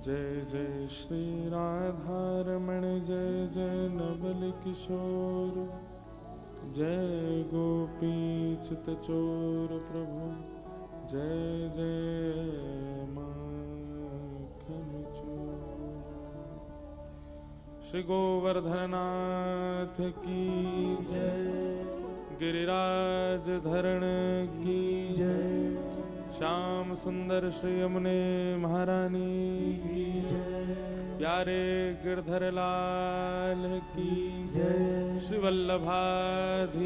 जय जय श्री राधारमण जय जय नवल किशोर जय गोपीचित चोर प्रभु जय जय माखन चोर। श्री गोवर्धननाथ की जय, गिरिराज धरण की जय, श्याम सुंदर श्री यमुने महारानी की जय, प्यारे गिरधर लाल की जय, श्री वल्लभाधीश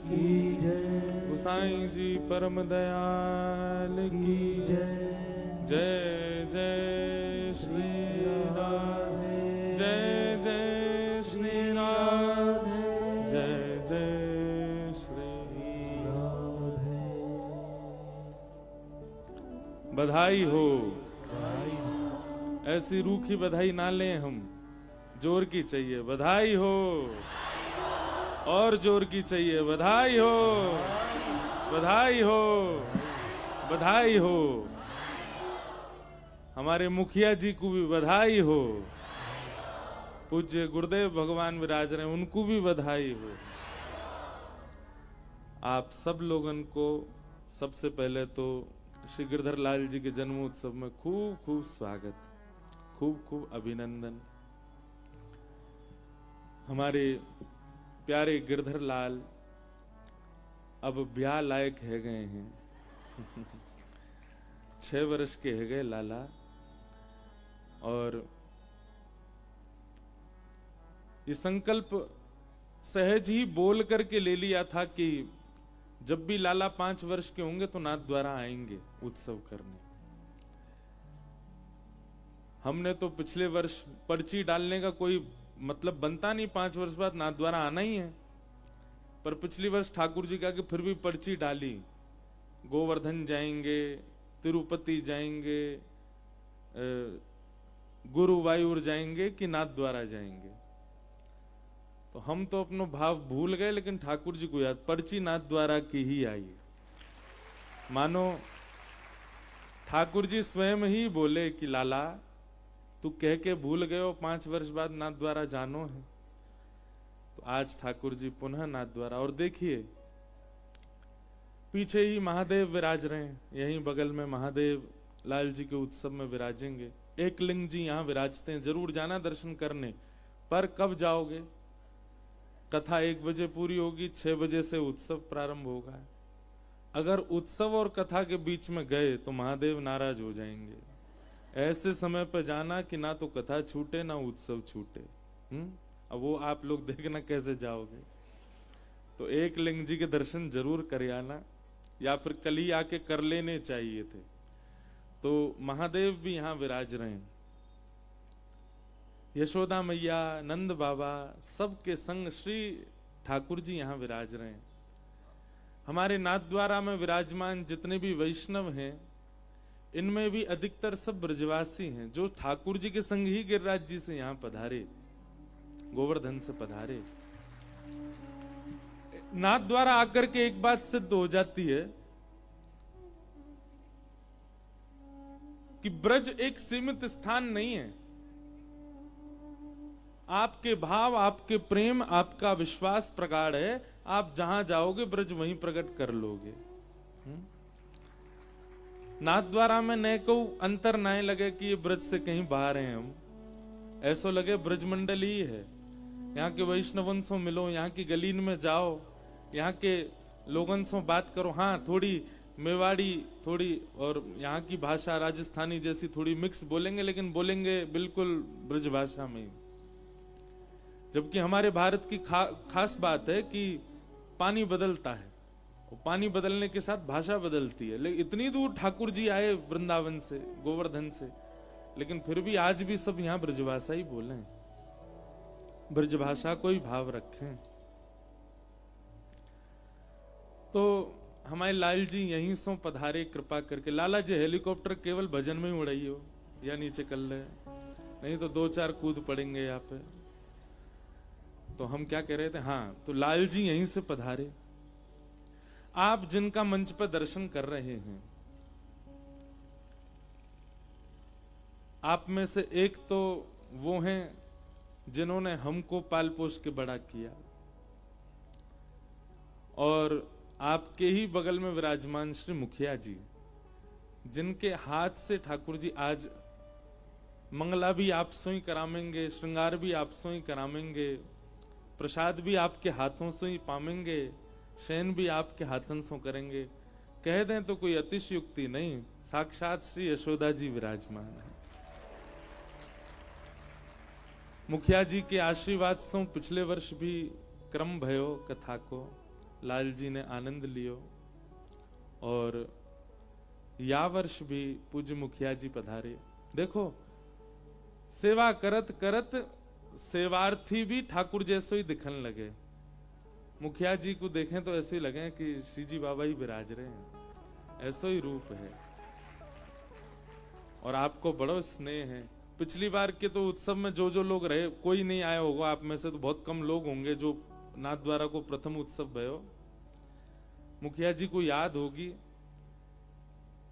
की जय, गोसाई जी परम दयाल की जय, जय जय श्री राधे, जय जय श्री राधे, जय जय श्री राधे। बधाई हो, ऐसी रूखी बधाई ना लें हम, जोर की चाहिए। बधाई हो, और जोर की चाहिए। बधाई हो, बधाई हो, बधाई हो। हमारे मुखिया जी को भी बधाई हो, पूज्य गुरुदेव भगवान विराज रहे हैं, उनको भी बधाई हो। आप सब लोगन को सबसे पहले तो श्री गिरधर लाल जी के जन्मोत्सव में खूब खूब स्वागत, खूब खूब अभिनंदन। हमारे प्यारे गिरधर लाल अब ब्याह लायक है गए हैं 6 वर्ष के है गए लाला, और ये संकल्प सहज ही बोल करके ले लिया था कि जब भी लाला 5 वर्ष के होंगे तो नाथ द्वारा आएंगे उत्सव करने। हमने तो पिछले वर्ष पर्ची डालने का कोई मतलब बनता नहीं, 5 वर्ष बाद नाथ द्वारा आना ही है, पर पिछली वर्ष ठाकुर जी का कि फिर भी पर्ची डाली, गोवर्धन जाएंगे, तिरुपति जाएंगे, गुरुवायूर जाएंगे कि नाथ द्वारा जाएंगे। तो हम तो अपनो भाव भूल गए, लेकिन ठाकुर जी को याद, पर्ची नाथ द्वारा की ही आई। मानो ठाकुर जी स्वयं ही बोले कि लाला तू कह के भूल गए हो 5 वर्ष बाद नाथ द्वारा जानो है। तो आज ठाकुर जी पुनः नाथ द्वारा, और देखिए पीछे ही महादेव विराज रहे हैं, यहीं बगल में महादेव लाल जी के उत्सव में विराजेंगे। एक लिंग जी यहाँ विराजते हैं, जरूर जाना दर्शन करने। पर कब जाओगे? कथा 1 बजे पूरी होगी, 6 बजे से उत्सव प्रारंभ होगा। अगर उत्सव और कथा के बीच में गए तो महादेव नाराज हो जाएंगे। ऐसे समय पर जाना कि ना तो कथा छूटे ना उत्सव छूटे। अब वो आप लोग देखना कैसे जाओगे। तो एक लिंग जी के दर्शन जरूर कर आना, या फिर कल ही आके कर लेने चाहिए थे। तो महादेव भी यहाँ विराज रहे हैं, यशोदा मैया, नंद बाबा, सबके संग श्री ठाकुर जी यहाँ विराज रहे हैं। हमारे नाथ द्वारा में विराजमान जितने भी वैष्णव हैं, इनमें भी अधिकतर सब ब्रजवासी हैं, जो ठाकुर जी के संग ही गिरिराज जी से यहाँ पधारे, गोवर्धन से पधारे। नाथ द्वारा आकर के एक बात सिद्ध हो जाती है कि ब्रज एक सीमित स्थान नहीं है। आपके भाव, आपके प्रेम, आपका विश्वास प्रगाढ़ है, आप जहां जाओगे ब्रज वहीं प्रकट कर लोगे। नाथ द्वारा में न को अंतर ना लगे कि ये ब्रज से कहीं बाहर हैं हम, ऐसा लगे ब्रज मंडल ही है। यहाँ के वैष्णवन से मिलो, यहाँ की गलीन में जाओ, यहाँ के लोगन से बात करो। हाँ, थोड़ी मेवाड़ी, थोड़ी और यहाँ की भाषा राजस्थानी जैसी थोड़ी मिक्स बोलेंगे, लेकिन बोलेंगे बिल्कुल ब्रज भाषा में। जबकि हमारे भारत की खास बात है कि पानी बदलता है, और पानी बदलने के साथ भाषा बदलती है। लेकिन इतनी दूर ठाकुर जी आए वृंदावन से, गोवर्धन से, लेकिन फिर भी आज भी सब यहाँ ब्रजभाषा ही बोले, ब्रजभाषा को ही भाव रखें। तो हमारे लाल जी यहीं से पधारे कृपा करके। लाला जी हेलीकॉप्टर केवल भजन में ही उड़ाई हो या नीचे कर ले, नहीं तो 2-4 कूद पड़ेंगे यहाँ पे। तो हम क्या कह रहे थे, हाँ, तो लाल जी यहीं से पधारे। आप जिनका मंच पर दर्शन कर रहे हैं, आप में से एक तो वो हैं जिन्होंने हमको पाल पोस के बड़ा किया, और आपके ही बगल में विराजमान श्री मुखिया जी, जिनके हाथ से ठाकुर जी आज मंगला भी आप सो ही करामेंगे, श्रृंगार भी आप सो ही करामेंगे, प्रसाद भी आपके हाथों से ही पामेंगे, शयन भी आपके हाथों से करेंगे। कह दें तो कोई अतिशयुक्ति नहीं, साक्षात श्री यशोदा जी विराजमान है। मुखिया जी के आशीर्वाद से पिछले वर्ष भी क्रम भयो कथा को लाल जी ने आनंद लियो, और या वर्ष भी पूज्य मुखिया जी पधारे। देखो, सेवा करत करत सेवार्थी भी ठाकुर जैसे ही दिखने लगे। मुखिया जी को देखें तो ऐसे ही लगे कि श्री जी बाबा ही विराज रहे हैं, ऐसा ही रूप है, और आपको बड़ो स्नेह है। पिछली बार के तो उत्सव में जो जो लोग रहे, कोई नहीं आया होगा आप में से, तो बहुत कम लोग होंगे जो नाथद्वारा को प्रथम उत्सव भयो। मुखिया जी को याद होगी,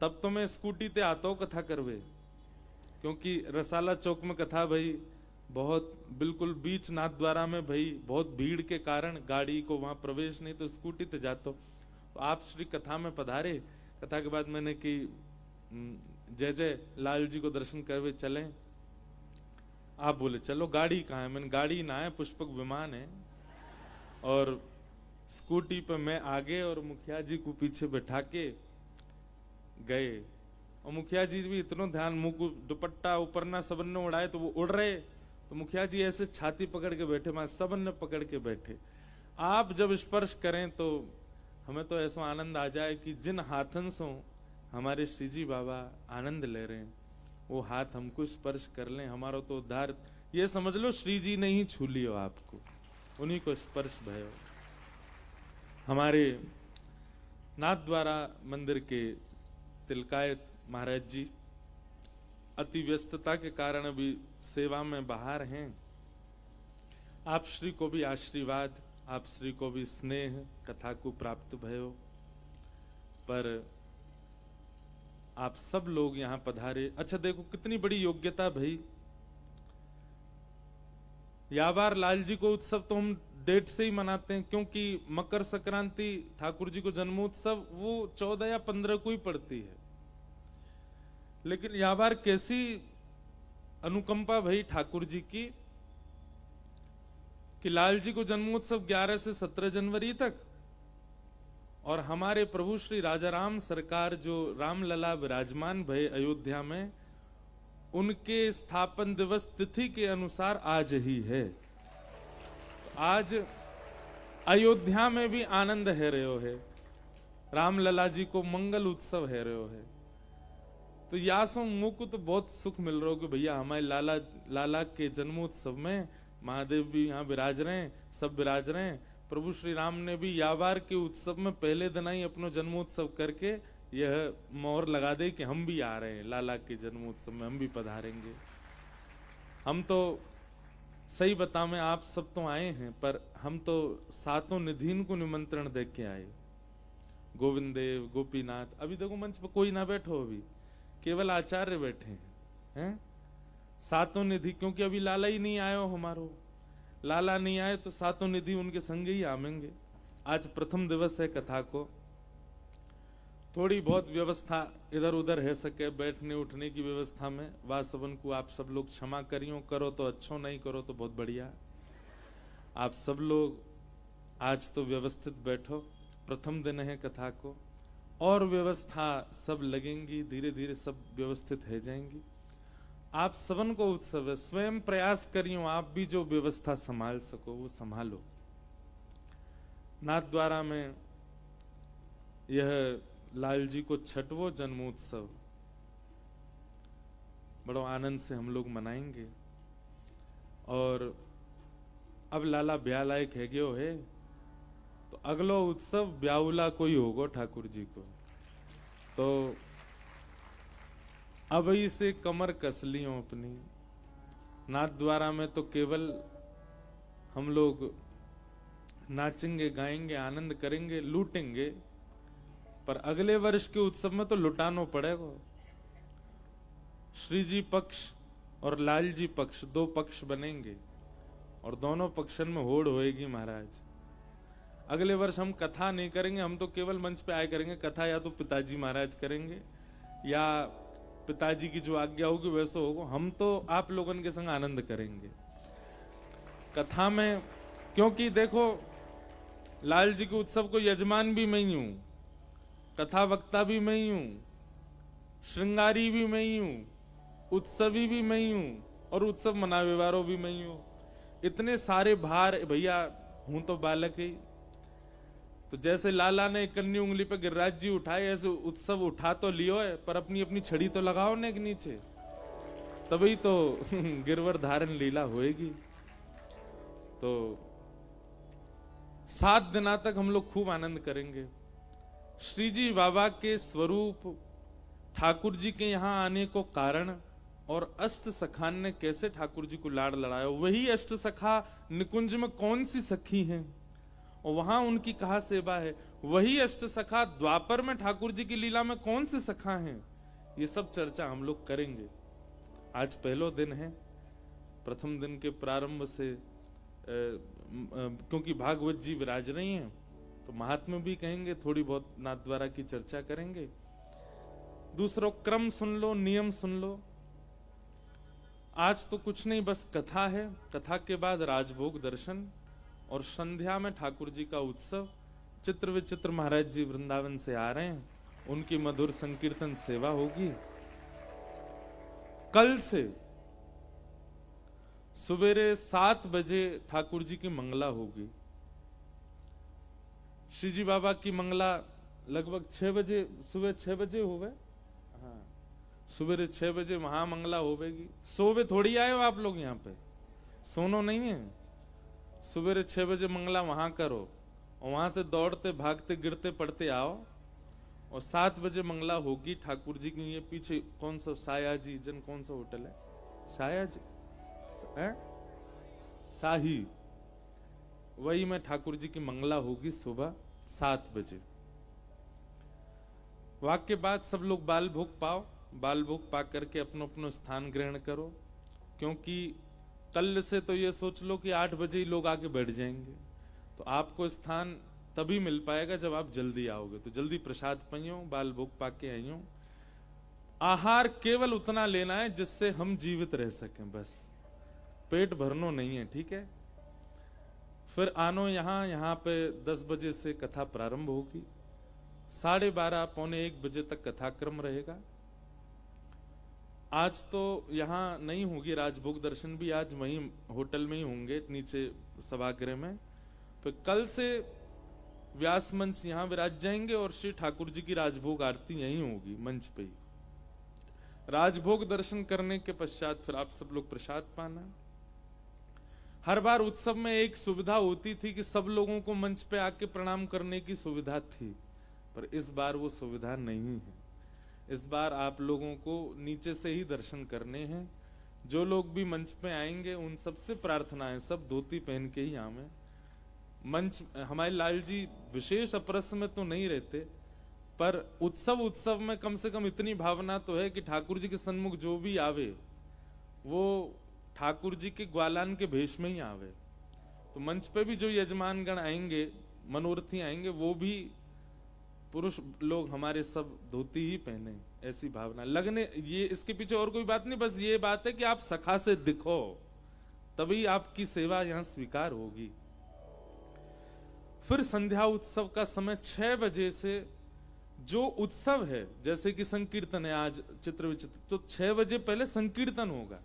तब तो मैं स्कूटी ते आता हूं कथा करवे, क्योंकि रसाला चौक में कथा भई, बहुत बिल्कुल बीच नाथद्वारा में भई, बहुत भीड़ के कारण गाड़ी को वहां प्रवेश नहीं, तो स्कूटी ते जाता। तो आप श्री कथा में पधारे। कथा के बाद मैंने कि जय जय लाल जी को दर्शन करवे चले। आप बोले चलो, गाड़ी कहाँ है? मैंने गाड़ी ना है, पुष्पक विमान है, और स्कूटी पे मैं आगे और मुखिया जी को पीछे बैठा के गए। और मुखिया जी भी इतना ध्यान, मुंह को दुपट्टा ऊपर ना सबन ने उड़ाए तो वो उड़ रहे, तो मुखिया जी ऐसे छाती पकड़ के बैठे, मैं सबन ने पकड़ के बैठे। आप जब स्पर्श करें तो हमें तो ऐसा आनंद आ जाए कि जिन हाथन से हमारे श्री जी बाबा आनंद ले रहे हैं, वो हाथ हमको स्पर्श कर लें, हमारा तो उद्धार। ये समझ लो श्री जी ने ही छू लियो आपको, उन्हीं को स्पर्श भयो। हमारे नाथद्वारा मंदिर के तिलकायत महाराज जी अति व्यस्तता के कारण अभी सेवा में बाहर हैं। आप श्री को भी आशीर्वाद, आप श्री को भी स्नेह कथा को प्राप्त भयो, पर आप सब लोग यहां पधारे। अच्छा देखो कितनी बड़ी योग्यता भाई। या बार लाल जी को उत्सव तो हम डेट से ही मनाते हैं, क्योंकि मकर संक्रांति ठाकुर जी को जन्मोत्सव वो 14 या 15 को ही पड़ती है। लेकिन या बार कैसी अनुकंपा भई ठाकुर जी की कि लाल जी को जन्मोत्सव 11 से 17 जनवरी तक, और हमारे प्रभु श्री राजा राम सरकार जो रामलला विराजमान भय अयोध्या में, उनके स्थापन दिवस तिथि के अनुसार आज ही है। आज अयोध्या में भी आनंद है रहे हो है, रामलला जी को मंगल उत्सव है रहे हो है। तो यासों मुंह को तो बहुत सुख मिल रहा हो कि भैया हमारे लाला के जन्मोत्सव में महादेव भी यहाँ विराज रहे हैं, सब विराज रहे हैं। प्रभु श्री राम ने भी यावार के उत्सव में पहले दिन ही अपना जन्मोत्सव करके यह मोहर लगा दे कि हम भी आ रहे हैं, लाला के जन्मोत्सव में हम भी पधारेंगे। हम तो सही बताओ, आप सब तो आए हैं, पर हम तो सातों निधिन को निमंत्रण दे के आए। गोविंद देव, गोपीनाथ, अभी देखो मंच पर कोई ना बैठो, अभी केवल आचार्य बैठे हैं। सातों निधि, क्योंकि अभी लाला ही नहीं आयो हमारो, लाला नहीं आए तो सातों निधि उनके संग ही आवेंगे। आज प्रथम दिवस है कथा को, थोड़ी बहुत व्यवस्था इधर उधर है सके, बैठने उठने की व्यवस्था में वासवन को आप सब लोग क्षमा करियो, करो तो अच्छो, नहीं करो तो बहुत बढ़िया। आप सब लोग आज तो व्यवस्थित बैठो, प्रथम दिन है कथा को, और व्यवस्था सब लगेंगी, धीरे धीरे सब व्यवस्थित हो जाएंगी। आप सबन को उत्सव है, स्वयं प्रयास करियो आप भी जो व्यवस्था संभाल सको वो संभालो। नाथद्वारा में यह लाल जी को छठवो जन्मोत्सव बड़ो आनंद से हम लोग मनाएंगे। और अब लाला ब्याह लायक है गयो है, तो अगलो उत्सव ब्याहुला को ही होगा ठाकुर जी को। तो अब इसे कमर कस लियो अपनी। नाथद्वारा में तो केवल हम लोग नाचेंगे, गाएंगे, आनंद करेंगे, लूटेंगे, पर अगले वर्ष के उत्सव में तो लुटानो पड़ेगा। श्री जी पक्ष और लालजी पक्ष, दो पक्ष बनेंगे और दोनों पक्षन में होड़ होएगी महाराज। अगले वर्ष हम कथा नहीं करेंगे, हम तो केवल मंच पे आए करेंगे। कथा या तो पिताजी महाराज करेंगे या पिताजी की जो आज्ञा होगी वैसे होगा। हम तो आप लोगन के संग आनंद करेंगे कथा में, क्योंकि देखो लाल जी के उत्सव को यजमान भी मैं ही हूं, कथा वक्ता भी मैं ही हूं, श्रृंगारी भी मैं ही हूं, उत्सवी भी मैं ही हूं और उत्सव मनावे वालों भी मैं ही हूं। इतने सारे भार भैया, हूं तो बालक ही। तो जैसे लाला ने कन्नी उंगली पे गिरिराज जी उठाए, ऐसे उत्सव उठा तो लियो है, पर अपनी अपनी छड़ी तो लगाओ ने के नीचे, तभी तो गिरवर धारण लीला होएगी। तो 7 दिना तक हम लोग खूब आनंद करेंगे। श्री जी बाबा के स्वरूप, ठाकुर जी के यहाँ आने को कारण और अष्ट सखान ने कैसे ठाकुर जी को लाड़ लड़ाया, वही अष्ट सखा निकुंज में कौन सी सखी हैं और वहां उनकी कहा सेवा है, वही अष्ट सखा द्वापर में ठाकुर जी की लीला में कौन से सखा हैं, ये सब चर्चा हम लोग करेंगे। आज पहलो दिन है, प्रथम दिन के प्रारंभ से क्योंकि भागवत जी विराज रही हैं तो महात्म्य भी कहेंगे, थोड़ी बहुत नाथ द्वारा की चर्चा करेंगे। दूसरा क्रम सुन लो, नियम सुन लो। आज तो कुछ नहीं, बस कथा है, कथा के बाद राजभोग दर्शन और संध्या में ठाकुर जी का उत्सव। चित्र विचित्र महाराज जी वृंदावन से आ रहे हैं, उनकी मधुर संकीर्तन सेवा होगी। कल से सवेरे 7 बजे ठाकुर जी की मंगला होगी। श्री जी बाबा की मंगला लगभग 6 बजे, सुबह 6 बजे होवे। हाँ, सवेरे 6 बजे वहां मंगला होवेगी। सोवे थोड़ी आए हो आप लोग, यहाँ पे सोनो नहीं है। सवेरे 6 बजे मंगला वहां करो और वहां से दौड़ते भागते गिरते पड़ते आओ और 7 बजे मंगला होगी ठाकुर जी की। ये पीछे कौन सा सायाजी जन, कौन सा होटल है, सायाजी है, शाही, वही में ठाकुर जी की मंगला होगी सुबह 7 बजे। वाक के बाद सब लोग बाल भोग पाओ, बाल भोग पा करके अपनो अपनो स्थान ग्रहण करो, क्योंकि कल से तो ये सोच लो कि 8 बजे ही लोग आके बैठ जाएंगे, तो आपको स्थान तभी मिल पाएगा जब आप जल्दी आओगे। तो जल्दी प्रसाद पाइयो, बाल भोग पाके आइयो। आहार केवल उतना लेना है जिससे हम जीवित रह सकें, बस पेट भरनो नहीं है, ठीक है। फिर आनो यहाँ पे 10 बजे से कथा प्रारंभ होगी, 12:30 पौने 1 बजे तक कथाक्रम रहेगा। आज तो यहाँ नहीं होगी राजभोग दर्शन भी, आज वहीं होटल में ही होंगे नीचे सभागृह में। फिर कल से व्यास मंच यहाँ विराज जाएंगे और श्री ठाकुर जी की राजभोग आरती यहीं होगी मंच पे ही। राजभोग दर्शन करने के पश्चात फिर आप सब लोग प्रसाद पाना। हर बार उत्सव में एक सुविधा होती थी कि सब लोगों को मंच पे आके प्रणाम करने की सुविधा थी, पर इस बार वो सुविधा नहीं है। इस बार आप लोगों को नीचे से ही दर्शन करने हैं। जो लोग भी मंच पे आएंगे उन सबसे प्रार्थना है, सब धोती पहन के ही आवे। मंच हमारे लाल जी विशेष अप्रस में तो नहीं रहते, पर उत्सव में कम से कम इतनी भावना तो है कि ठाकुर जी के सन्मुख जो भी आवे वो ठाकुर जी के ग्वालान के भेष में ही आवे। तो मंच पे भी जो यजमान गण आएंगे, मनोरथी आएंगे, वो भी पुरुष लोग हमारे सब धोती ही पहने, ऐसी भावना लगने। ये इसके पीछे और कोई बात नहीं, बस ये बात है कि आप सखा से दिखो, तभी आपकी सेवा यहां स्वीकार होगी। फिर संध्या उत्सव का समय 6 बजे से जो उत्सव है, जैसे कि संकीर्तन है आज चित्र विचित्र, तो 6 बजे पहले संकीर्तन होगा।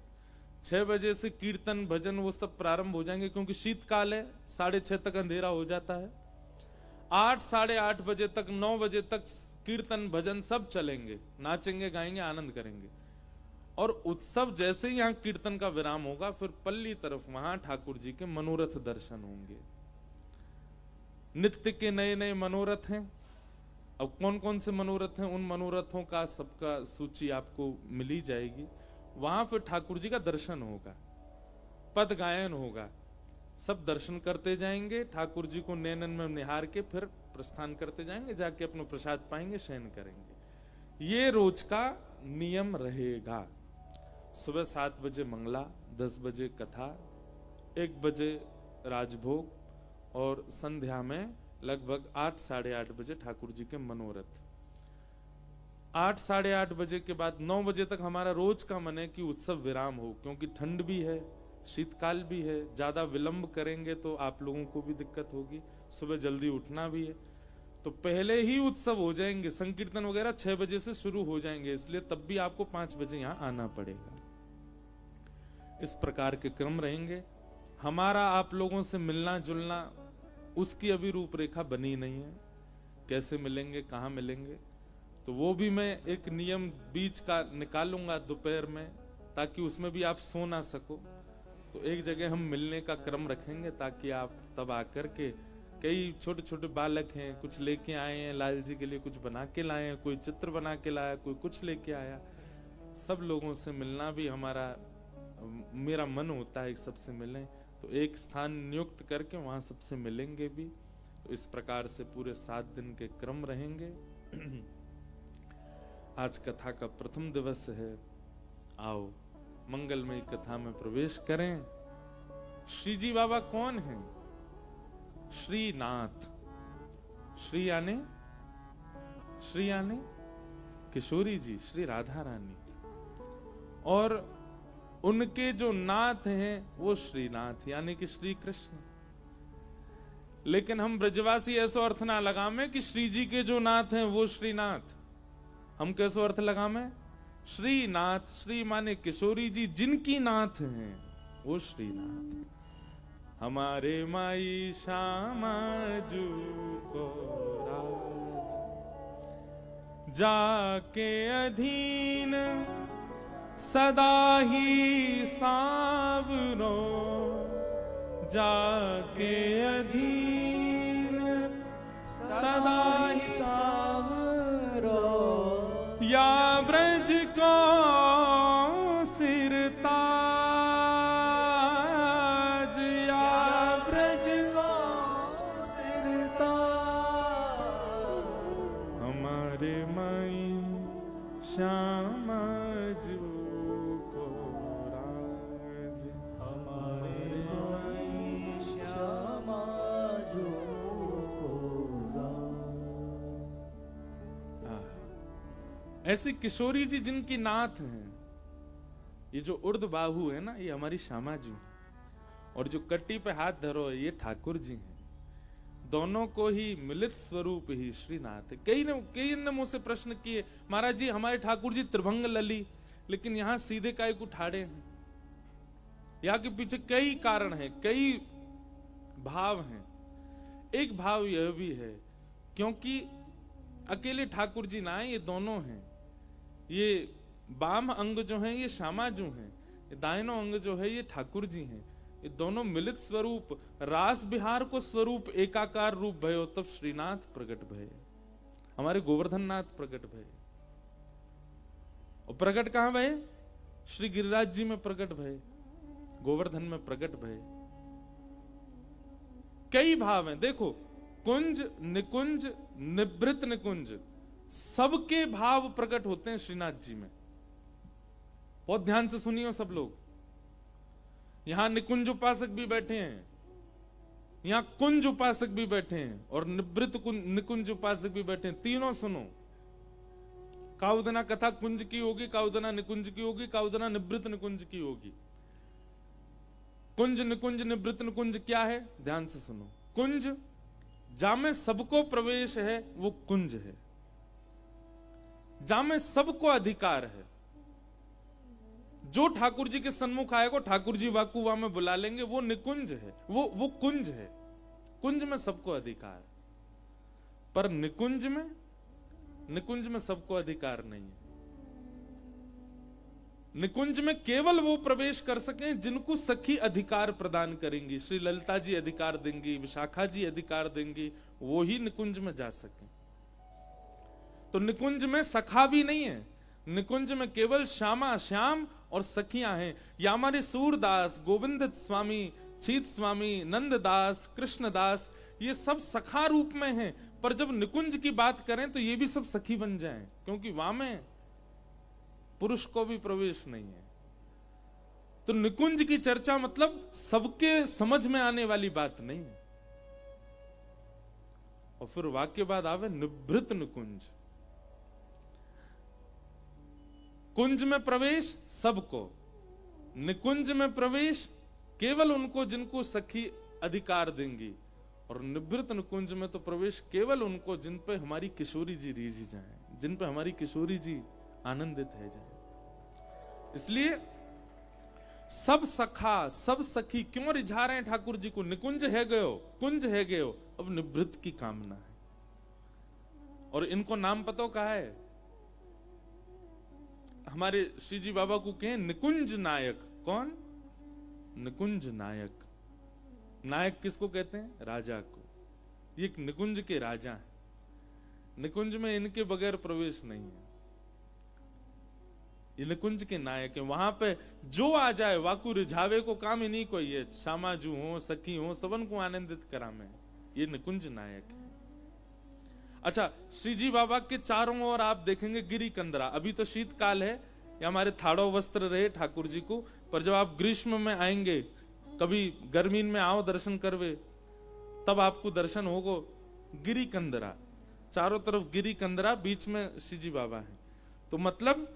6 बजे से कीर्तन भजन वो सब प्रारंभ हो जाएंगे, क्योंकि शीतकाल है, 6:30 तक अंधेरा हो जाता है। 8, 8:30 बजे तक, 9 बजे तक कीर्तन भजन सब चलेंगे, नाचेंगे गाएंगे आनंद करेंगे। और उत्सव जैसे ही यहाँ कीर्तन का विराम होगा, फिर पल्ली तरफ वहां ठाकुर जी के मनोरथ दर्शन होंगे। नित्य के नए नए मनोरथ हैं। अब कौन कौन से मनोरथ हैं, उन मनोरथों का सबका सूची आपको मिली जाएगी। वहां फिर ठाकुर जी का दर्शन होगा, पद गायन होगा, सब दर्शन करते जाएंगे, ठाकुर जी को नैनन में निहार के फिर प्रस्थान करते जाएंगे, जाके अपना प्रसाद पाएंगे, शयन करेंगे। ये रोज का नियम रहेगा। सुबह 7 बजे मंगला, 10 बजे कथा, 1 बजे राजभोग और संध्या में लगभग 8 साढ़े 8 बजे ठाकुर जी के मनोरथ। 8 साढ़े 8 बजे के बाद 9 बजे तक हमारा रोज का मन है कि उत्सव विराम हो, क्योंकि ठंड भी है, शीतकाल भी है, ज्यादा विलंब करेंगे तो आप लोगों को भी दिक्कत होगी, सुबह जल्दी उठना भी है, तो पहले ही उत्सव हो जाएंगे, संकीर्तन वगैरह 6 बजे से शुरू हो जाएंगे, इसलिए तब भी आपको 5 बजे यहां आना पड़ेगा। इस प्रकार के क्रम रहेंगे। हमारा आप लोगों से मिलना जुलना, उसकी अभी रूपरेखा बनी नहीं है, कैसे मिलेंगे, कहाँ मिलेंगे, तो वो भी मैं एक नियम बीच का निकालूंगा दोपहर में, ताकि उसमें भी आप सो ना सको, तो एक जगह हम मिलने का क्रम रखेंगे, ताकि आप तब आकर के, कई छोटे छोटे बालक हैं, कुछ लेके आए हैं लाल जी के लिए, कुछ बना के लाए हैं, कोई चित्र बना के लाया, कोई कुछ लेके आया, सब लोगों से मिलना भी मेरा मन होता है सबसे मिलें, तो एक स्थान नियुक्त करके वहां सबसे मिलेंगे भी। तो इस प्रकार से पूरे 7 दिन के क्रम रहेंगे। आज कथा का प्रथम दिवस है, आओ मंगलमयी कथा में प्रवेश करें। श्री जी बाबा कौन हैं? श्रीनाथ। श्री यानी किशोरी जी, श्री राधा रानी, और उनके जो नाथ हैं वो श्रीनाथ यानी कि श्री कृष्ण। लेकिन हम ब्रजवासी ऐसो अर्थ ना लगामे कि श्री जी के जो नाथ हैं वो श्रीनाथ, हम कैसो अर्थ लगामे? श्रीनाथ, श्री माने किशोरी जी जिनकी नाथ हैं वो श्रीनाथ। हमारे माई श्यामा जू को राज, जाके अधीन सदा ही सांवरो, जाके अधीन सदा ही सांवरो, या ब्रज को सिर ताज, या ब्रज को सिर ताज, हमारे माई श्यामा जू को राज, हमारे माई श्यामा जू को राज। ऐसी किशोरी जी जिनकी नाथ हैं, ये जो उर्द बाहु है ना, ये हमारी श्यामा जी, और जो कट्टी पे हाथ धरो ये ठाकुर जी हैं। दोनों को ही मिलित स्वरूप ही श्रीनाथ है। कई ने मुझसे प्रश्न किए, महाराज जी हमारे ठाकुर जी त्रिभंग लली, लेकिन यहां सीधे काय को ठाड़े हैं? यहाँ के पीछे कई कारण हैं, कई भाव हैं। एक भाव यह भी है क्योंकि अकेले ठाकुर जी ना है, ये दोनों हैं। ये बाम अंग जो है ये श्यामा जो है, दाहिनो अंग जो है ये ठाकुर जी हैं। ये दोनों मिलित स्वरूप, रास बिहार को स्वरूप एकाकार रूप भयो, तब श्रीनाथ प्रकट भये, हमारे गोवर्धन नाथ प्रकट भये। और प्रकट कहां भये? श्री गिरिराज जी में प्रकट भये, गोवर्धन में प्रकट भये। कई भाव हैं, देखो कुंज, निकुंज, निवृत्त निकुंज, सबके भाव प्रकट होते हैं श्रीनाथ जी में। बहुत ध्यान से सुनियो सब लोग। यहां निकुंज उपासक भी बैठे हैं, यहां कुंज उपासक भी बैठे हैं, और निवृत्त निकुंज उपासक भी बैठे हैं। तीनों सुनो। काउदना कथा कुंज की होगी, काउदना निकुंज की होगी, काउदना निवृत्त निकुंज की होगी। कुंज निकुंज निवृत्त निकुंज क्या है? ध्यान से सुनो। कुंज जहां में सबको प्रवेश है वो कुंज है, जहां में सबको अधिकार है। जो ठाकुर जी के सन्मुख आएगा ठाकुर जी वाकुवा में बुला लेंगे, वो निकुंज है, वो कुंज है। कुंज में सबको अधिकार, पर निकुंज में सबको अधिकार नहीं है। निकुंज में केवल वो प्रवेश कर सकें जिनको सखी अधिकार प्रदान करेंगी। श्री ललिता जी अधिकार देंगी, विशाखा जी अधिकार देंगी, वो ही निकुंज में जा सकें। तो निकुंज में सखा भी नहीं है, निकुंज में केवल श्यामा, श्याम और सखियां हैं। या हमारे सूरदास, गोविंद स्वामी, चीत स्वामी, नंददास, कृष्णदास, ये सब सखा रूप में हैं। पर जब निकुंज की बात करें तो ये भी सब सखी बन जाएं, क्योंकि वहां में पुरुष को भी प्रवेश नहीं है। तो निकुंज की चर्चा मतलब सबके समझ में आने वाली बात नहीं है। और फिर वाक्य बाद आवे निभृत निकुंज। कुंज में प्रवेश सबको, निकुंज में प्रवेश केवल उनको जिनको सखी अधिकार देंगी, और निभृत निकुंज में तो प्रवेश केवल उनको जिन पे हमारी किशोरी जी रीझी जाए, जिन पे हमारी किशोरी जी आनंदित है जाए। इसलिए सब सखा सब सखी क्यों रिझा रहे हैं ठाकुर जी को? निकुंज है गयो, कुंज है गयो, अब निभृत की कामना है। और इनको नाम पता कहा है? हमारे श्री जी बाबा को कहें निकुंज नायक। कौन? निकुंज नायक। नायक किसको कहते हैं? राजा को। ये निकुंज के राजा हैं। निकुंज में इनके बगैर प्रवेश नहीं है। ये निकुंज के नायक है। वहां पे जो आ जाए वाकु रिझावे को काम ही नहीं कोई है। श्यामाजू हो, सखी हो, सबन को आनंदित करा में, ये निकुंज नायक है। अच्छा, श्री जी बाबा के चारों ओर आप देखेंगे गिरी कंदरा। अभी तो शीतकाल है, या हमारे थाड़ो वस्त्र रहे ठाकुर जी को, पर जब आप ग्रीष्म में आएंगे, कभी गर्मी में आओ दर्शन करवे, तब आपको दर्शन होगो गिरी कंदरा। चारों तरफ गिरी कंदरा, बीच में श्री जी बाबा है। तो मतलब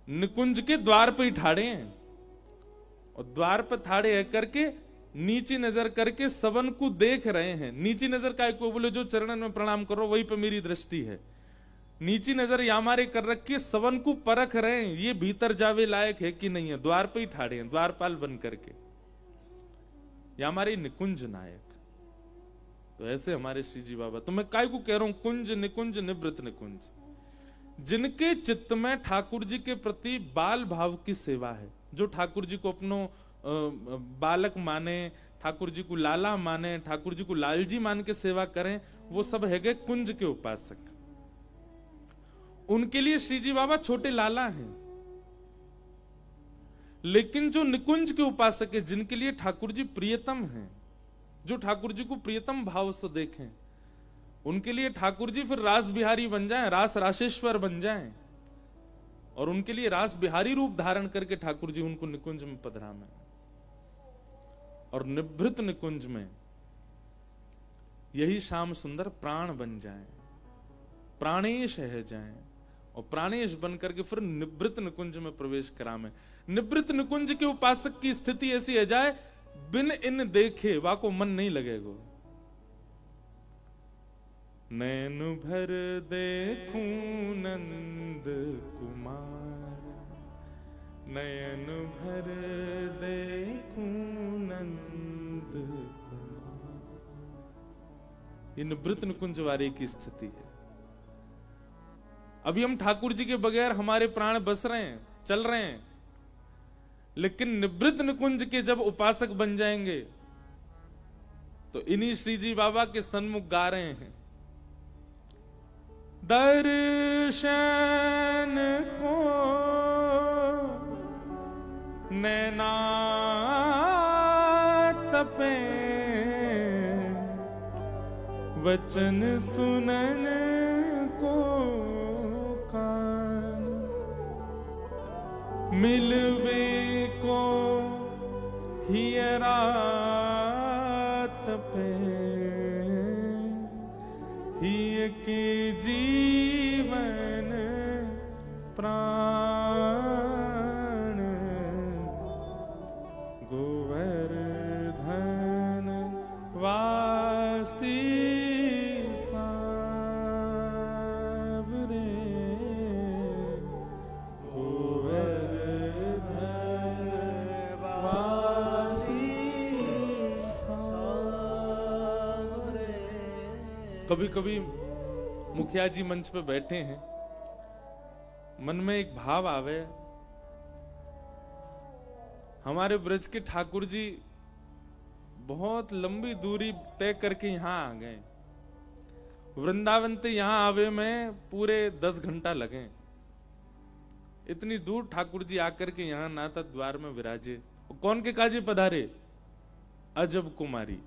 निकुंज के द्वार पे ही ठाड़े हैं, और द्वार पे ठाड़े है करके नीची नजर करके सबन को देख रहे हैं। नीची नजर का कोई बोले जो चरणन में प्रणाम करो वही पे मेरी दृष्टि है। नीची नजर यामारे कर रखी, सबन को परख रहे हैं ये भीतर जावे लायक है कि नहीं है। द्वार पे ही ठाड़े हैं, द्वारपाल बन करके। ये हमारे निकुंज नायक। तो ऐसे हमारे श्री जी बाबा। तो मैं काय को कह रहा हूं कुंज निकुंज निवृत्त निकुंज। जिनके चित्त में ठाकुर जी के प्रति बाल भाव की सेवा है, जो ठाकुर जी को अपनो बालक माने, ठाकुर जी को लाला माने, ठाकुर जी को लालजी मान के सेवा करें, वो सब है गए कुंज के उपासक। उनके लिए श्री जी बाबा छोटे लाला हैं। लेकिन जो निकुंज के उपासक है, जिनके लिए ठाकुर जी प्रियतम हैं, जो ठाकुर जी को प्रियतम भाव से देखें, उनके लिए ठाकुर जी फिर रास बिहारी बन जाएं, रास राशेश्वर बन जाएं, और उनके लिए रास बिहारी रूप धारण करके ठाकुर जी उनको निकुंज में पधरामें। और निभृत निकुंज में यही श्याम सुंदर प्राण बन जाएं, प्राणेश है जाएं, और प्राणेश बन करके फिर निवृत्त निकुंज में प्रवेश करामें। निवृत्त निकुंज के उपासक की स्थिति ऐसी है जाए, बिन इन देखे वाको मन नहीं लगेगा। नैन भर देखूं नंद कुमार, नयन भर देखूं नंद कुमार। ये निवृत्त निकुंज वारे की स्थिति है। अभी हम ठाकुर जी के बगैर हमारे प्राण बस रहे हैं, चल रहे हैं, लेकिन निवृत्त निकुंज के जब उपासक बन जाएंगे तो इन्हीं श्री जी बाबा के सन्मुख गा रहे हैं, दर्शन को नैना तपे, वचन सुनन को कान, मिलवे को हियरा तपे, हिय के जीवन प्राण, गोवर्धन वासी सावरे, गोवर्धन वासी सावरे। कभी कभी मुखिया जी मंच पे बैठे हैं, मन में एक भाव आवे, हमारे ब्रज के ठाकुर जी बहुत लंबी दूरी तय करके यहां आ गए। वृंदावन से यहां आवे में पूरे 10 घंटा लगे। इतनी दूर ठाकुर जी आकर के यहां नाता द्वार में विराजे। कौन के काजे पधारे? अजब कुमारी।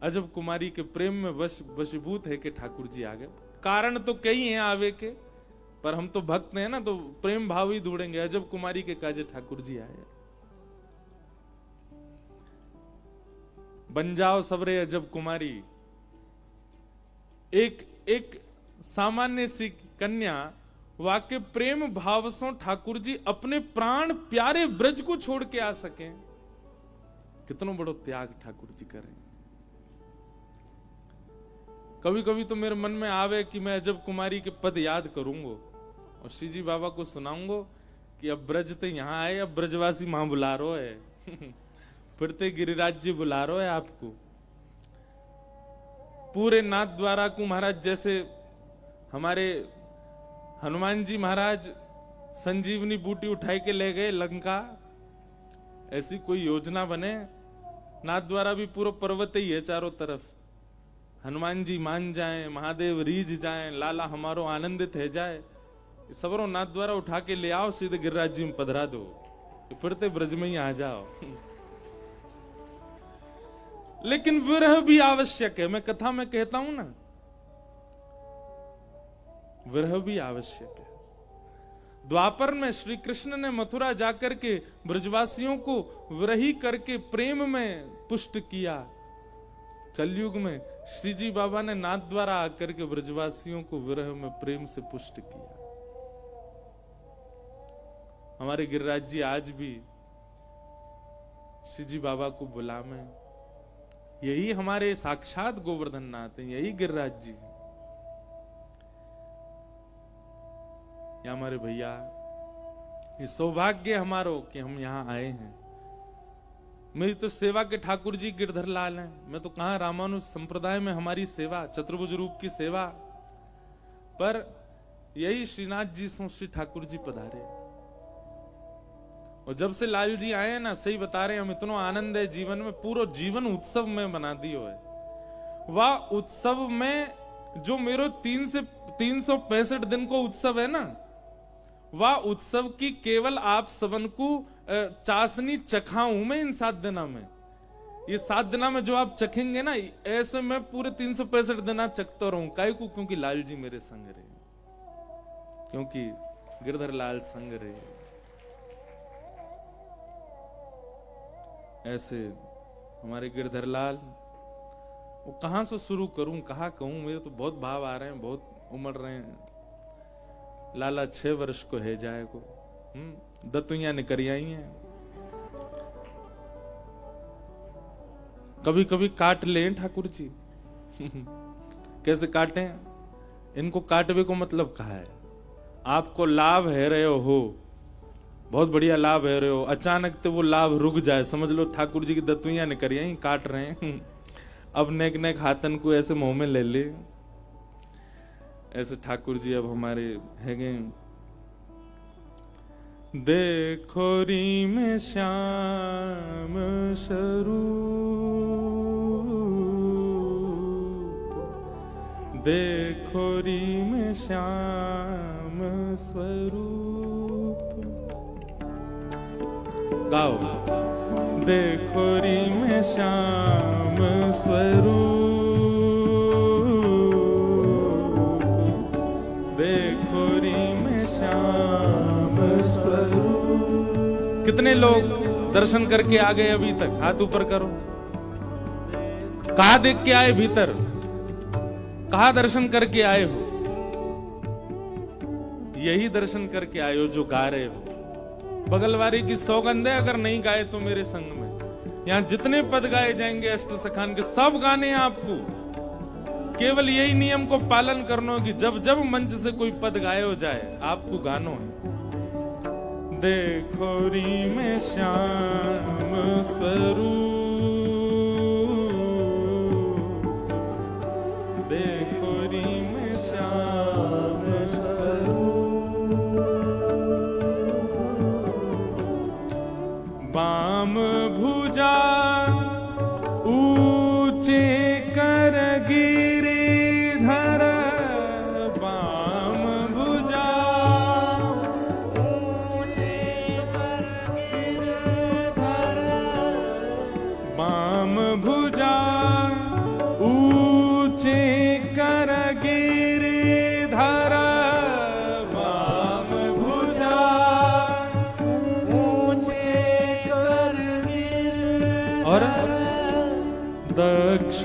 अजब कुमारी के प्रेम में वशीभूत है कि ठाकुर जी आ गए। कारण तो कई हैं आवे के, पर हम तो भक्त हैं ना, तो प्रेम भाव ही ढूंढेंगे। अजब कुमारी के काजे ठाकुर जी आए, बन जाओ सबरे अजब कुमारी। एक सामान्य सी कन्या वाके प्रेम भाव से ठाकुर जी अपने प्राण प्यारे ब्रज को छोड़ के आ सके, कितना बड़ो त्याग ठाकुर जी करें। कभी कभी तो मेरे मन में आवे कि मैं अजब कुमारी के पद याद करूंगा और श्री जी बाबा को सुनाऊंगा कि अब ब्रज तो यहाँ आए, अब ब्रजवासी मां बुला रो है फिरते गिरिराज जी बुला रो है आपको। पूरे नाथ द्वारा को महाराज जैसे हमारे हनुमान जी महाराज संजीवनी बूटी उठाई के ले गए लंका, ऐसी कोई योजना बने। नाथ द्वारा भी पूरा पर्वत ही है चारों तरफ, हनुमान जी मान जाएं, महादेव रीझ जाएं, लाला हमारो आनंदित है जाए, सबरों नाथ द्वारा उठा के ले आओ, सीधे गिरिराज जी में पधरा दो, फिरते ब्रज में ही आ जाओ। लेकिन विरह भी आवश्यक है। मैं कथा में कहता हूं ना, विरह भी आवश्यक है। द्वापर में श्री कृष्ण ने मथुरा जाकर के ब्रजवासियों को विरही करके प्रेम में पुष्ट किया। कलयुग में श्री जी बाबा ने नाथ द्वारा आकर के ब्रजवासियों को विरह में प्रेम से पुष्ट किया। हमारे गिरिराज जी आज भी श्री जी बाबा को बुला में, यही हमारे साक्षात गोवर्धन नाथ हैं, यही गिरिराज जी। या हमारे भैया, ये सौभाग्य हमारो कि हम यहां आए हैं। मेरी तो सेवा के ठाकुर जी गिरधर लाल हैं। मैं तो कहा रामानुज संप्रदाय में हमारी सेवा, चतुर्भुज रूप की सेवा, पर यही श्रीनाथ जी सो श्री ठाकुर जी पधारे। और जब से लाल जी आए ना, सही बता रहे हैं, हम इतना आनंद है जीवन में, पूरा जीवन उत्सव में बना दियो है। वह उत्सव में जो मेरो 365 दिन को उत्सव है ना, वह उत्सव की केवल आप सबन को चाशनी चखाऊं मैं इन 7 दिना में। ये 7 दिना में जो आप चखेंगे ना, ऐसे मैं पूरे 365 दिना चखता रहूं। काहे को? क्योंकि लाल जी मेरे संग रहे, क्योंकि गिरधर लाल संग रहे। ऐसे हमारे गिरधर लाल, वो कहां से शुरू करूं, कहां कहूं, मेरे तो बहुत भाव आ रहे हैं, बहुत उमड़ रहे हैं। लाला 6 वर्ष को है जाए को, दतुइया निकरियाई हैं। कभी कभी काट लें ठाकुर जी कैसे काटें? इनको काटवे को मतलब कहा है, आपको लाभ है रहे हो, बहुत बढ़िया लाभ है रहे हो, अचानक तो वो लाभ रुक जाए, समझ लो ठाकुर जी की दतुइया निकरियाई काट रहे हैं। अब नेक नेक हाथन को ऐसे मुंह में ले ले। ऐसे ठाकुर जी अब हमारे हैगे। देखो री में श्याम स्वरूप, देखो री में श्याम स्वरूप। गाओ। देखो री में श्याम स्वरूप, देखो री में श्याम स्वरूप। कितने लोग दर्शन करके आ गए अभी तक? हाथ ऊपर करो। कहा देख के आए भीतर? कहा दर्शन करके आए हो? यही दर्शन करके आए हो जो गा रहे हो। बगलवारी की सौगंध है, अगर नहीं गाए तो मेरे संग में यहां जितने पद गाए जाएंगे अष्ट सखान के, सब गाने हैं आपको। केवल यही नियम को पालन करना कि जब जब मंच से कोई पद गायो जाए आपको गानो है। देखो री में श्याम स्वरूप, देखो री में श्याम स्वरूप। बाम भुजा ऊंचे कर गिरिधर, बाम भुजा ऊंचे कर गिरिधर।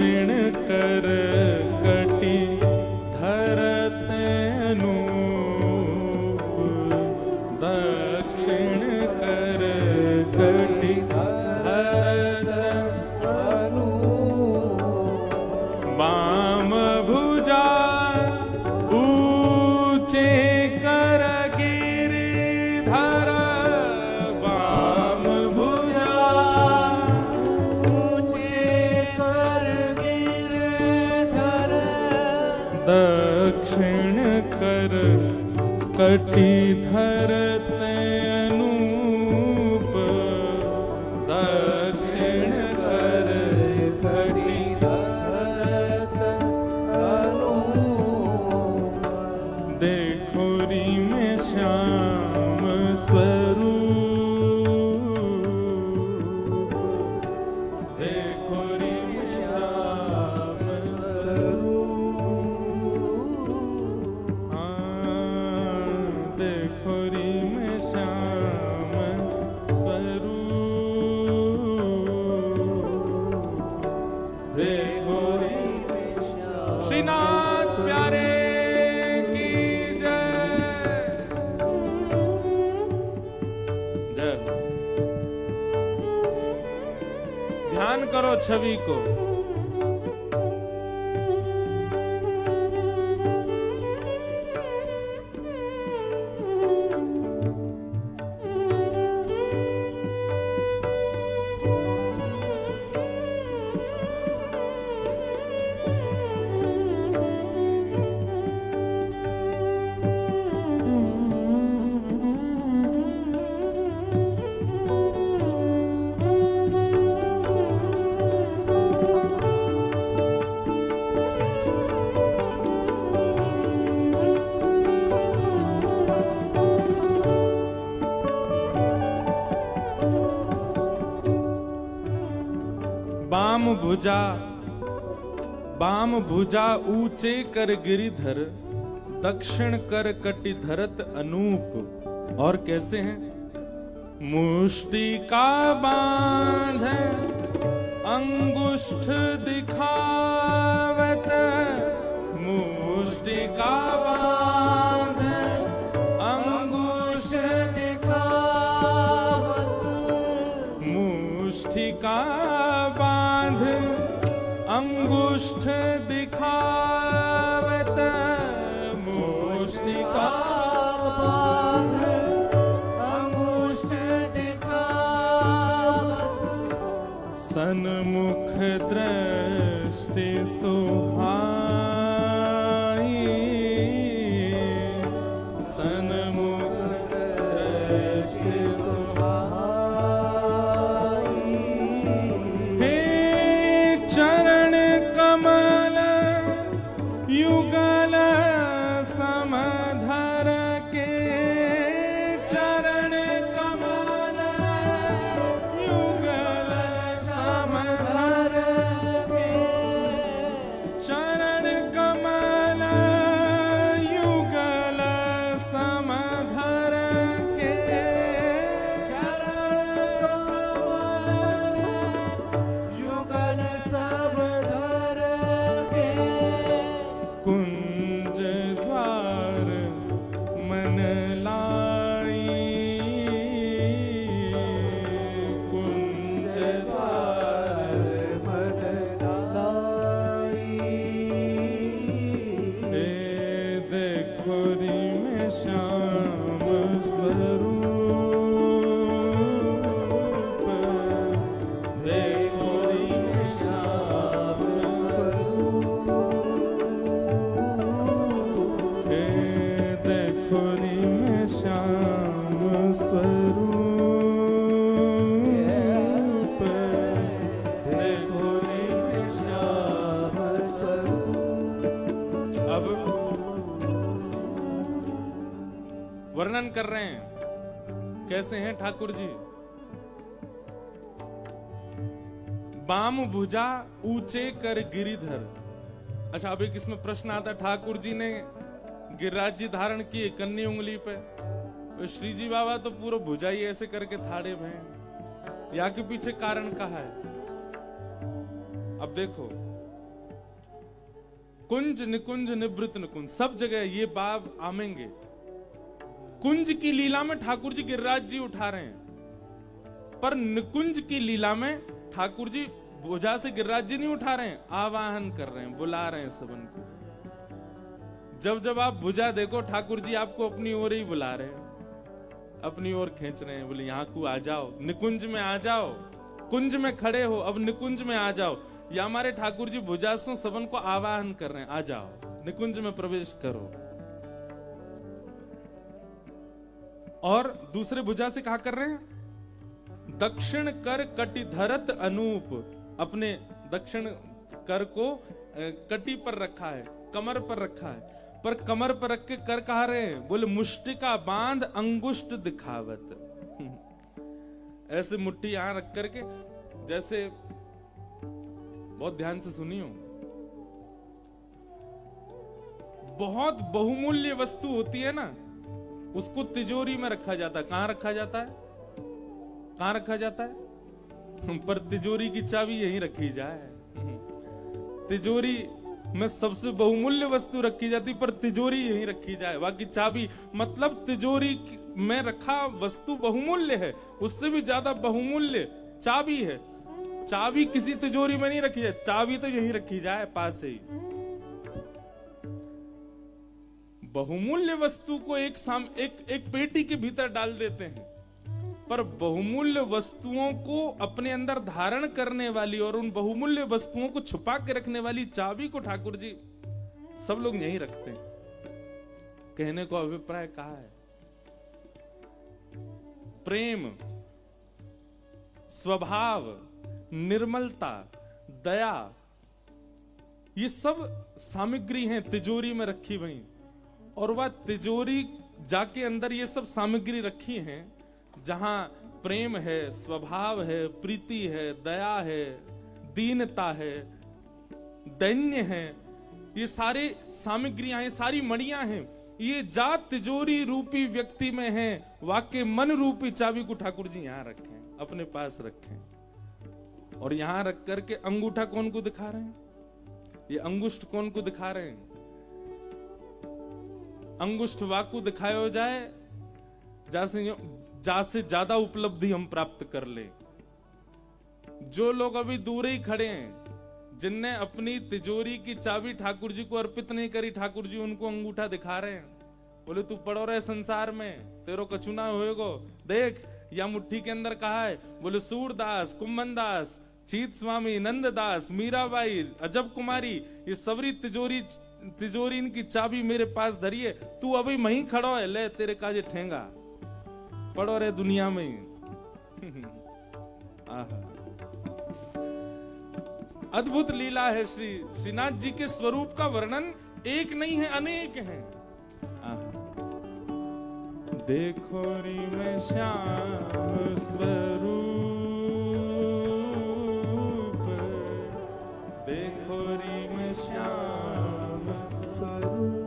दक्षिण कर कटी धरत अनूप, दक्षिण कर कटी धरत अनूप, बाम भुजा ऊंचे कर गिरिधर, बाम भुजा ऊंचे कर गिरिधर, दक्षिण कर कटी धरत अनूप, दक्षिण कर कटी धरत अनूप, देखो री में श्याम स्वरूप, देखो री में श्याम स्वरूप, देखो री में श्याम स्वरूप, देखो री में श्याम। श्रीनाथ प्यारे की जय। जय। ध्यान करो छवि को, बाम भुजा ऊंचे कर गिरिधर, दक्षिण कर कटि धरत अनूप। और कैसे हैं? मुष्टिका बांध अंगुष्ठ दिखावत, मुष्टिका बांध अंगुष्ठ दिखावत, मुष्टिका बांध अंगुष्ठ दिखावत, मुष्टिका बांध अंगुष्ठ दिखावत, सन्मुख दृष्टि सुहाई, सन्मुख दृष्टि सुहाई, हे चरण कमल युगल समधर के, चरण कमल युगल समधर के, चरण कमल युगल समधर के, चरण कमल युगल समधर के, कुंज द्वार मन लाई, कुंज द्वार मन लाई, हे देखो री में श्याम स्वरूप, देखो री में श्याम स्वरूप, हे देखो री में श्याम स्वरूप, देखो री में श्याम स्वरूप। अब वर्णन कर रहे हैं कैसे हैं ठाकुर जी। बाम भुजा ऊंचे कर गिरिधर। अच्छा, अब एक इसमें प्रश्न आता है, ठाकुर जी ने गिरिराज जी धारण किए कन्नी उंगली पे, तो श्री जी बाबा तो पूरा भुजा ही ऐसे करके थाड़े भय, या के पीछे कारण कहा है? अब देखो, कुंज निकुंज निवृत्त निकुंज, सब जगह ये बाब आमेंगे। कुंज की लीला में ठाकुर जी गिरिराज जी उठा रहे हैं, पर निकुंज की लीला में ठाकुर जी भुजा से गिरिराज जी नहीं उठा रहे हैं, आवाहन कर रहे हैं, बुला रहे हैं सबन को। जब जब आप भुजा देखो ठाकुर जी आपको अपनी ओर ही बुला रहे हैं, अपनी ओर खींच रहे हैं, बोले यहाँ को आ जाओ, निकुंज में आ जाओ, कुंज में खड़े हो अब निकुंज में आ जाओ। या हमारे ठाकुर जी भुजा से सबन को आवाहन कर रहे हैं, आ जाओ निकुंज में प्रवेश करो। और दूसरे भुजा से कहा कर रहे हैं, दक्षिण कर कटि धरत अनूप, अपने दक्षिण कर को कटी पर रखा है, कमर पर रखा है, पर कमर पर रख के कर कहा रहे हैं, बोले मुष्टिका बांध अंगुष्ठ दिखावत। ऐसे मुट्ठी यहां रख करके, जैसे बहुत ध्यान से सुनियो, बहुत बहुमूल्य वस्तु होती है ना, उसको तिजोरी में रखा जाता है। कहां रखा जाता है, कहां रखा जाता है? पर तिजोरी की चाबी यहीं रखी जाए। तिजोरी में सबसे बहुमूल्य वस्तु रखी जाती, पर तिजोरी यहीं रखी जाए, बाकी चाबी, मतलब तिजोरी में रखा वस्तु बहुमूल्य है, उससे भी ज्यादा बहुमूल्य चाबी है। चाबी किसी तिजोरी में नहीं रखी जाए, चाबी तो यहीं रखी जाए पास से ही। बहुमूल्य वस्तु को एक पेटी के भीतर डाल देते हैं, पर बहुमूल्य वस्तुओं को अपने अंदर धारण करने वाली और उन बहुमूल्य वस्तुओं को छुपा के रखने वाली चाबी को ठाकुर जी सब लोग यहीं रखते हैं। कहने को अभिप्राय कहा है, प्रेम, स्वभाव, निर्मलता, दया, ये सब सामग्री हैं तिजोरी में रखी हुई। और वह तिजोरी जाके अंदर ये सब सामग्री रखी हैं, जहां प्रेम है, स्वभाव है, प्रीति है, दया है, दीनता है, दैन्य है, ये सारे सामग्रियां हैं, सारी मणियां हैं, ये जा तिजोरी रूपी व्यक्ति में है, वाक्य मन रूपी चाबी को ठाकुर जी यहां रखें, अपने पास रखें। और यहां रख करके अंगूठा कौन को दिखा रहे हैं, ये अंगुष्ठ कौन को दिखा रहे हैं? अंगुष्ठ वाकु दिखायो जाए जासे ज्यादा उपलब्धि हम प्राप्त कर ले। जो लोग अभी दूर ही खड़े हैं, जिनने अपनी तिजोरी की चाबी ठाकुर जी को अर्पित नहीं करी, ठाकुर जी उनको अंगूठा दिखा रहे हैं, बोले तू पड़ो रहे संसार में, तेरो कछु ना होएगो। देख या मुट्ठी के अंदर कहा है, बोले सूरदास, कुंभन दास, चीत स्वामी, नंददास, मीराबाई, अजब कुमारी, ये सबरी तिजोरी इनकी चाबी मेरे पास धरी है, तू अभी वहीं खड़ो है, ले तेरे काजे ठेंगा, पड़ो रे दुनिया में ही। अद्भुत लीला है श्रीनाथ जी के स्वरूप का वर्णन एक नहीं है, अनेक हैं। देखो री में श्याम स्वरूप, देखो री में श्याम स्वरूप,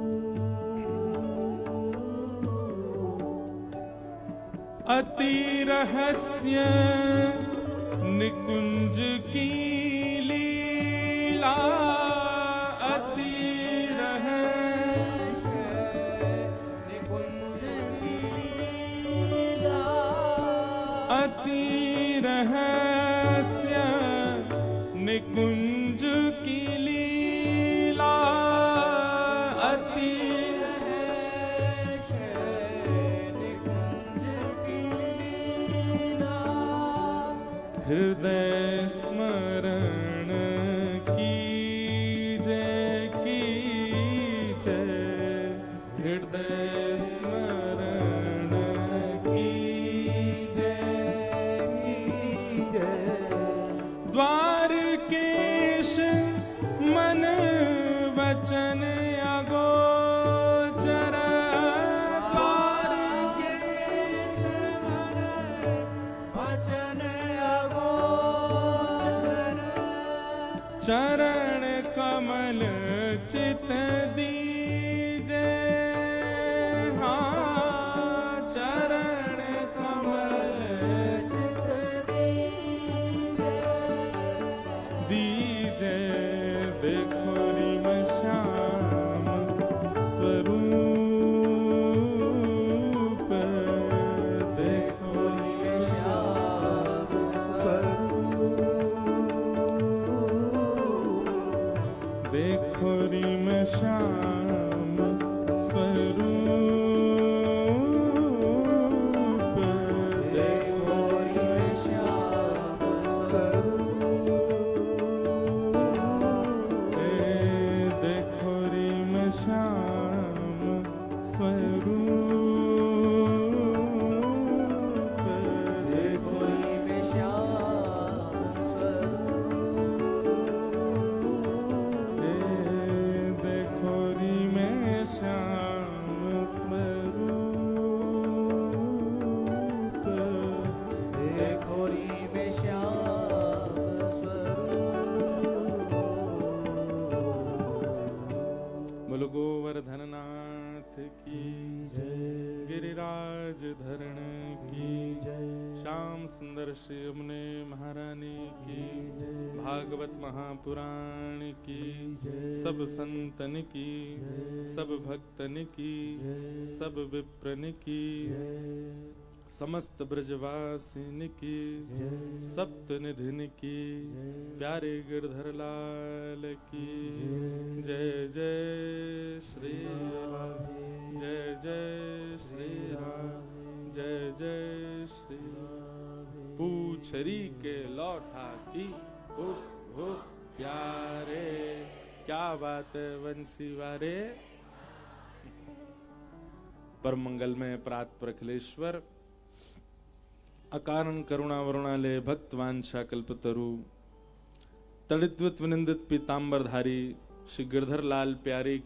अति रहस्य निकुंज की लीला, अति रहस्य निकुंज की लीला, अति रहस्य निकुंज की लीला, अति रहस्य निकुंज की लीला, हृदय स्मरण की जय, हृदय स्मरण की जय, द्वारकेश मन वचन अगोचर, द्वारकेश मन वचन अगोचर, चरण कमल चित दीजे, हाँ चरण कमल चित दीजे, देखो री में श्याम धरण की जय। श्याम सुंदर श्री यमुने महारानी की जय। भागवत महापुराण की जय। सब संतन की जय। सब भक्तन की जय। सब विप्रन की जय। समस्त ब्रजवासिन की जय। सप्त निधिन की जय। प्यारे गिरधर लाल की जय। जय श्री राम, जय जय श्री राम, जय जय श्री राम। पूछरी के लौटा की हो प्यारे, क्या बात है वंशी वारे। परम मंगल में प्रात प्रखलेश्वर, अकारण करुणा वरुणालय, भक्त वांछा कल्पतरु, तड़िद्वत विनिंदित पीतांबरधारी श्री गिरधर लाल प्यारे